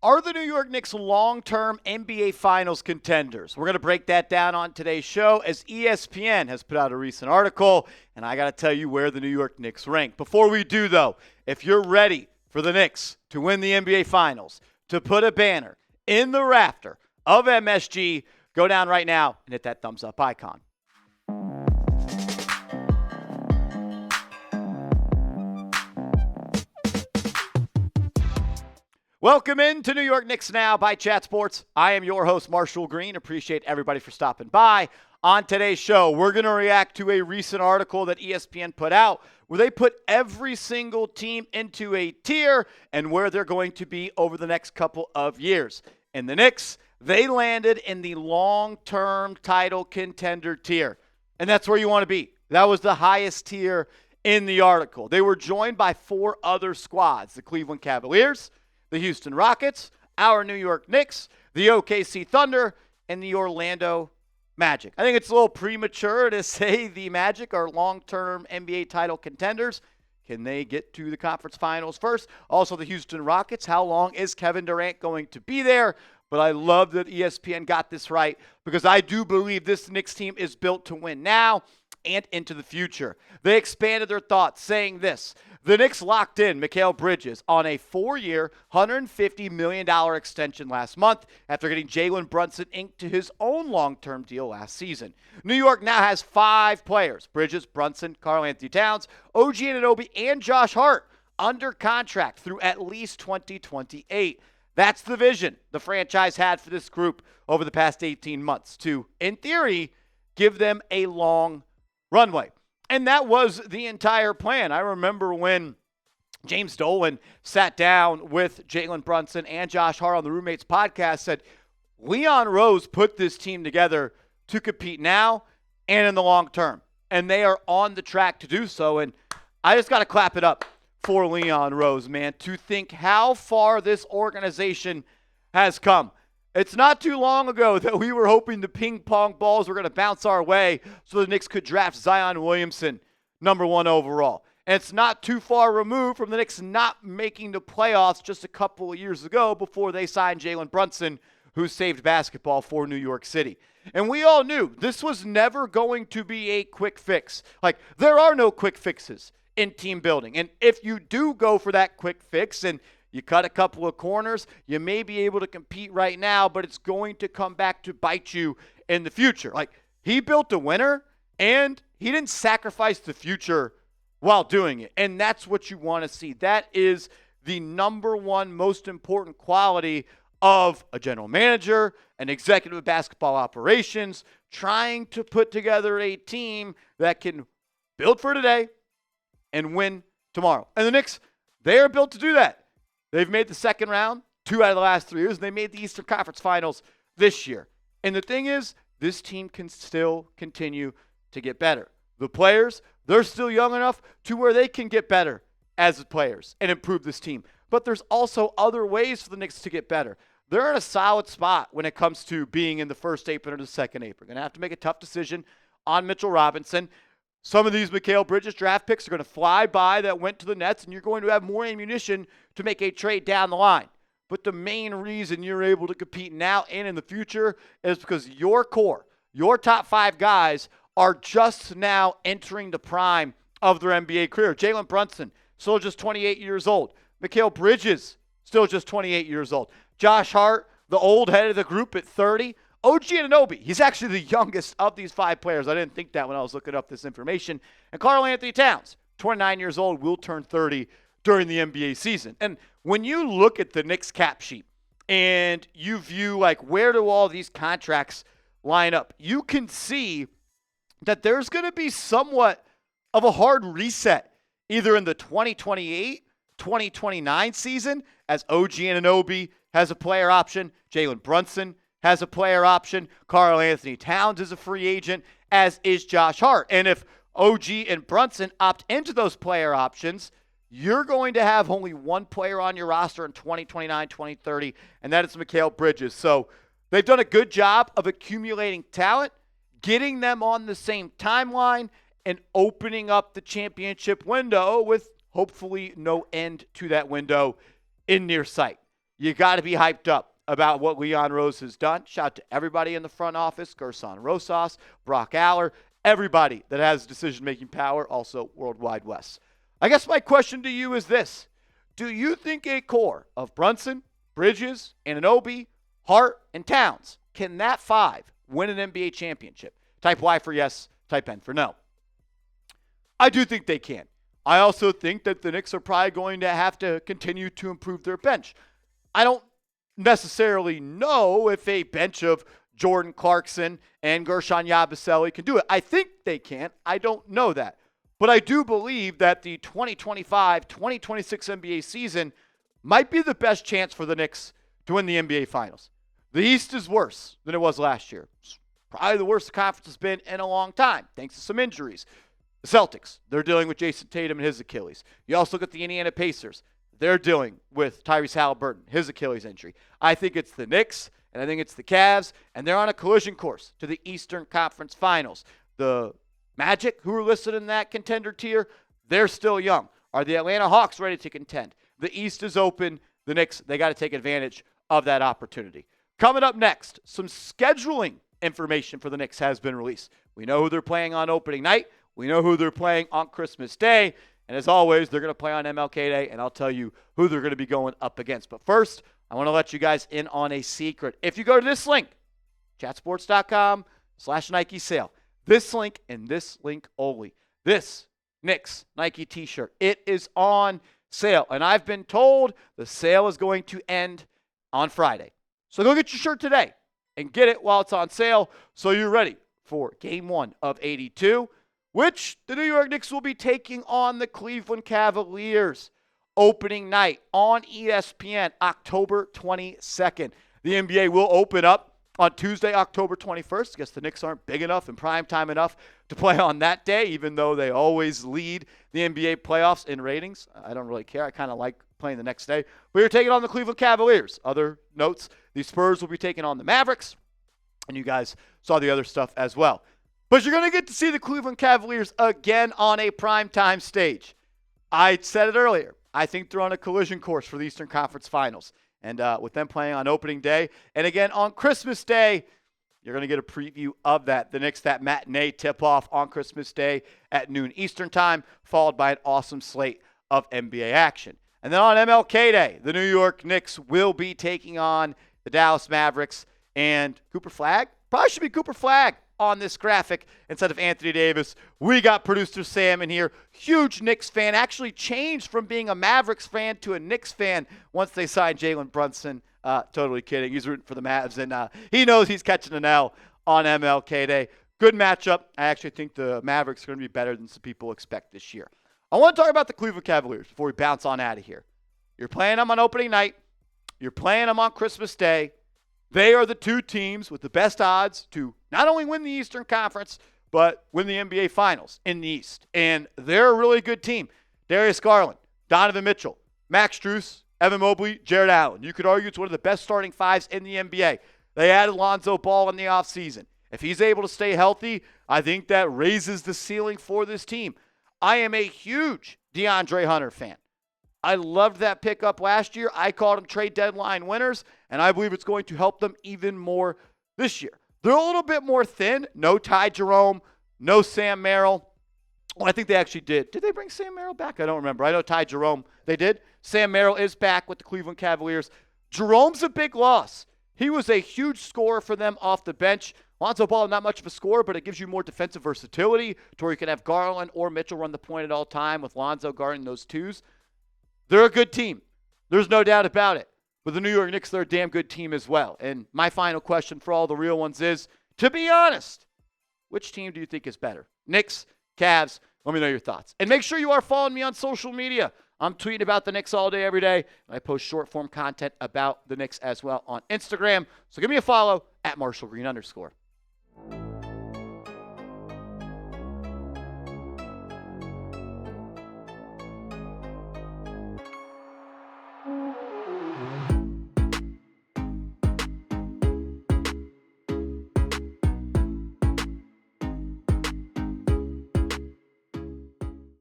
Are the New York Knicks long-term NBA Finals contenders? We're going to break that down on today's show as ESPN has put out a recent article, and I got to tell you where the New York Knicks rank. Before we do, though, if you're ready for the Knicks to win the NBA Finals, to put a banner in the rafter of MSG, go down right now and hit that thumbs up icon. Welcome in to New York Knicks Now by Chat Sports. I am your host, Marshall Green. Appreciate everybody for stopping by. On today's show, we're going to react to a recent article that ESPN put out where they put every single team into a tier and where they're going to be over the next couple of years. And the Knicks, they landed in the long-term title contender tier. And that's where you want to be. That was the highest tier in the article. They were joined by four other squads: the Cleveland Cavaliers, the Houston Rockets, our New York Knicks, the OKC Thunder, and the Orlando Magic. I think it's a little premature to say the Magic are long-term NBA title contenders. Can they get to the conference finals first? Also, the Houston Rockets, how long is Kevin Durant going to be there? But I love that ESPN got this right because I do believe this Knicks team is built to win now and into the future. They expanded their thoughts, saying this: the Knicks locked in Mikal Bridges on a 4-year, $150 million extension last month after getting Jalen Brunson inked to his own long-term deal last season. New York now has 5 players: Bridges, Brunson, Karl Anthony-Towns, OG Anunoby, and Josh Hart under contract through at least 2028. That's the vision the franchise had for this group over the past 18 months to, in theory, give them a long runway. And that was the entire plan. I remember when James Dolan sat down with Jalen Brunson and Josh Hart on the Roommates podcast, said, Leon Rose put this team together to compete now and in the long term. And they are on the track to do so. And I just got to clap it up for Leon Rose, man, to think how far this organization has come. It's not too long ago that we were hoping the ping pong balls were going to bounce our way so the Knicks could draft Zion Williamson number 1 overall. And it's not too far removed from the Knicks not making the playoffs just a couple of years ago before they signed Jalen Brunson, who saved basketball for New York City. And we all knew this was never going to be a quick fix. Like, there are no quick fixes in team building. And if you do go for that quick fix and you cut a couple of corners, you may be able to compete right now, but it's going to come back to bite you in the future. Like, he built a winner, and he didn't sacrifice the future while doing it. And that's what you want to see. That is the number one most important quality of a general manager, an executive of basketball operations, trying to put together a team that can build for today and win tomorrow. And the Knicks, they are built to do that. They've made the second round 2 out of the last 3 years, and they made the Eastern Conference Finals this year. And the thing is, this team can still continue to get better. The players, they're still young enough to where they can get better as players and improve this team. But there's also other ways for the Knicks to get better. They're in a solid spot when it comes to being in the first apron or the second apron. Going to have to make a tough decision on Mitchell Robinson. Some of these Mikal Bridges draft picks are going to fly by that went to the Nets, and you're going to have more ammunition to make a trade down the line. But the main reason you're able to compete now and in the future is because your core, your top 5 guys, are just now entering the prime of their NBA career. Jalen Brunson, still just 28 years old. Mikal Bridges, still just 28 years old. Josh Hart, the old head of the group at 30. OG Anunoby, he's actually the youngest of these 5 players. I didn't think that when I was looking up this information. And Karl Anthony-Towns, 29 years old, will turn 30 during the NBA season. And when you look at the Knicks cap sheet and you view, like, where do all these contracts line up, you can see that there's going to be somewhat of a hard reset either in the 2028, 2029 season, as OG Anunoby has a player option, Jalen Brunson has a player option, Karl Anthony-Towns is a free agent, as is Josh Hart. And if OG and Brunson opt into those player options, you're going to have only one player on your roster in 2029, 2030, and that is Mikal Bridges. So they've done a good job of accumulating talent, getting them on the same timeline, and opening up the championship window with hopefully no end to that window in near sight. you got to be hyped up about what Leon Rose has done. Shout out to everybody in the front office, Gerson Rosas, Brock Aller, everybody that has decision-making power, also Worldwide West. I guess my question to you is this. Do you think a core of Brunson, Bridges, Anunoby, Hart, and Towns, can that five win an NBA championship? Type Y for yes, type N for no. I do think they can. I also think that the Knicks are probably going to have to continue to improve their bench. I don't necessarily know if a bench of Jordan Clarkson and Gershon Yabusele can do it. I think they can. I don't know that. But I do believe that the 2025-2026 NBA season might be the best chance for the Knicks to win the NBA Finals. The East is worse than it was last year. It's probably the worst the conference has been in a long time, thanks to some injuries. The Celtics, they're dealing with Jayson Tatum and his Achilles. You also look at the Indiana Pacers. They're dealing with Tyrese Haliburton, his Achilles injury. I think it's the Knicks, and I think it's the Cavs, and they're on a collision course to the Eastern Conference Finals. The Magic, who are listed in that contender tier, they're still young. Are the Atlanta Hawks ready to contend? The East is open. The Knicks, they got to take advantage of that opportunity. Coming up next, some scheduling information for the Knicks has been released. We know who they're playing on opening night. We know who they're playing on Christmas Day. And as always, they're going to play on MLK Day, and I'll tell you who they're going to be going up against. But first, I want to let you guys in on a secret. If you go to this link, chatsports.com/Nike sale, this link and this link only, this Knicks Nike t-shirt, it is on sale. And I've been told the sale is going to end on Friday. So go get your shirt today and get it while it's on sale so you're ready for Game 1 of 82, which the New York Knicks will be taking on the Cleveland Cavaliers. Opening night on ESPN, October 22nd. The NBA will open up on Tuesday, October 21st. I guess the Knicks aren't big enough and primetime enough to play on that day, even though they always lead the NBA playoffs in ratings. I don't really care. I kind of like playing the next day. We are taking on the Cleveland Cavaliers. Other notes, the Spurs will be taking on the Mavericks. And you guys saw the other stuff as well. But you're going to get to see the Cleveland Cavaliers again on a primetime stage. I said it earlier. I think they're on a collision course for the Eastern Conference Finals. And with them playing on opening day and again on Christmas Day, you're going to get a preview of that. The Knicks, that matinee tip-off on Christmas Day at noon Eastern time, followed by an awesome slate of NBA action. And then on MLK Day, the New York Knicks will be taking on the Dallas Mavericks. And Cooper Flagg, probably should be Cooper Flagg on this graphic instead of Anthony Davis. We got producer Sam in here, huge Knicks fan, actually changed from being a Mavericks fan to a Knicks fan once they signed Jalen Brunson. Totally kidding. He's rooting for the Mavs, and he knows he's catching an L on MLK Day. Good matchup. I actually think the Mavericks are going to be better than some people expect this year. I want to talk about the Cleveland Cavaliers before we bounce on out of here. You're playing them on opening night. You're playing them on Christmas Day. They are the two teams with the best odds to not only win the Eastern Conference, but win the NBA Finals in the East. And they're a really good team. Darius Garland, Donovan Mitchell, Max Strus, Evan Mobley, Jared Allen. You could argue it's one of the best starting fives in the NBA. They added Lonzo Ball in the offseason. If he's able to stay healthy, I think that raises the ceiling for this team. I am a huge DeAndre Hunter fan. I loved that pickup last year. I called them trade deadline winners, and I believe it's going to help them even more this year. They're a little bit more thin. No Ty Jerome, no Sam Merrill. Well, I think they actually did. Did they bring Sam Merrill back? I don't remember. I know Ty Jerome, they did. Sam Merrill is back with the Cleveland Cavaliers. Jerome's a big loss. He was a huge scorer for them off the bench. Lonzo Ball, not much of a scorer, but it gives you more defensive versatility to where you can have Garland or Mitchell run the point at all time with Lonzo guarding those twos. They're a good team. There's no doubt about it. But the New York Knicks, they're a damn good team as well. And my final question for all the real ones is, to be honest, which team do you think is better? Knicks, Cavs? Let me know your thoughts. And make sure you are following me on social media. I'm tweeting about the Knicks all day, every day. And I post short-form content about the Knicks as well on Instagram. So give me a follow at @MarshallGreen_.